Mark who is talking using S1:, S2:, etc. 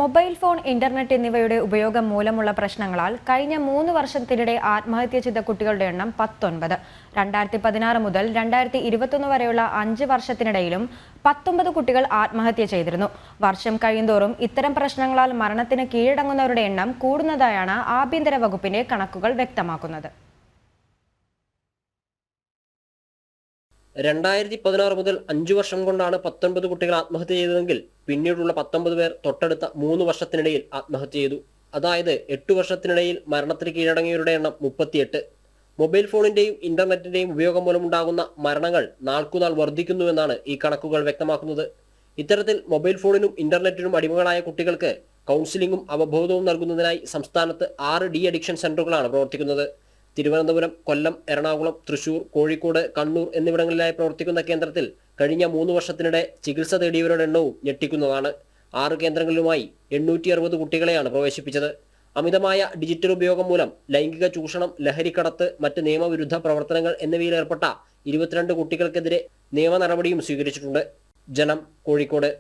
S1: Mobile phone, internet എന്നിവയുടെ ഉപയോഗം മൂലമുള്ള പ്രശ്നങ്ങളാൽ കഴിഞ്ഞ 3 വർഷത്തിനിടെ ആത്മഹത്യ ചെയ്ത കുട്ടികളുടെ എണ്ണം 19. 2016 മുതൽ 2021 വരെയുള്ള 5 വർഷത്തിനിടയിലും 19 കുട്ടികൾ ആത്മഹത്യ ചെയ്തിരുന്നു. വർഷം കഴിയുന്തോറും ഇത്തരം പ്രശ്നങ്ങളാൽ മരണത്തിന് കീഴടങ്ങുന്നവരുടെ എണ്ണം കൂടുന്നതായാണ് ആഭ്യന്തര വകുപ്പിന്റെ കണക്കുകൾ വ്യക്തമാക്കുന്നത്.
S2: 2016 മുതൽ 5 വർഷം കൊണ്ടാണ് 19 കുട്ടികൾ ആത്മഹത്യ ചെയ്തതെങ്കിൽ പിന്നീടുള്ള 19 പേർ തൊട്ടടുത്ത 3 വർഷത്തിനിടയിൽ ആത്മഹത്യ ചെയ്തു. അതായത് 8 വർഷത്തിനിടയിൽ മരണത്തിന് കീഴടങ്ങിയവരുടെ എണ്ണം 38. മൊബൈൽ ഫോണിന്റെയും ഇന്റർനെറ്റിന്റെയും ഉപയോഗം മൂലമുണ്ടാകുന്ന മരണങ്ങൾ നാൾക്കുനാൾ വർദ്ധിക്കുന്നുവെന്നാണ് ഈ കണക്കുകൾ വ്യക്തമാക്കുന്നത്. ഇത്തരത്തിൽ മൊബൈൽ ഫോണിനും ഇന്റർനെറ്റിനും അടിമകളായ കുട്ടികൾക്ക് കൗൺസിലിംഗും അവബോധവും നൽകുന്നതിനായി സംസ്ഥാനത്ത് 6 ഡി അഡിക്ഷൻ സെന്ററുകളാണ് പ്രവർത്തിക്കുന്നത്. തിരുവനന്തപുരം, കൊല്ലം, എറണാകുളം, തൃശൂർ, കോഴിക്കോട്, കണ്ണൂർ എന്നിവിടങ്ങളിലായി പ്രവർത്തിക്കുന്ന കേന്ദ്രത്തിൽ കഴിഞ്ഞ 3 വർഷത്തിനിടെ ചികിത്സ തേടിയവരുടെ എണ്ണവും ഞെട്ടിക്കുന്നതാണ്. 6 കേന്ദ്രങ്ങളിലുമായി 860 കുട്ടികളെയാണ് പ്രവേശിപ്പിച്ചത്. അമിതമായ ഡിജിറ്റൽ ഉപയോഗം മൂലം ലൈംഗിക ചൂഷണം, ലഹരിക്കടത്ത്, മറ്റ് നിയമവിരുദ്ധ പ്രവർത്തനങ്ങൾ എന്നിവയിൽ ഏർപ്പെട്ട 22 കുട്ടികൾക്കെതിരെ നിയമ നടപടിയും സ്വീകരിച്ചിട്ടുണ്ട്. ജനം, കോഴിക്കോട്.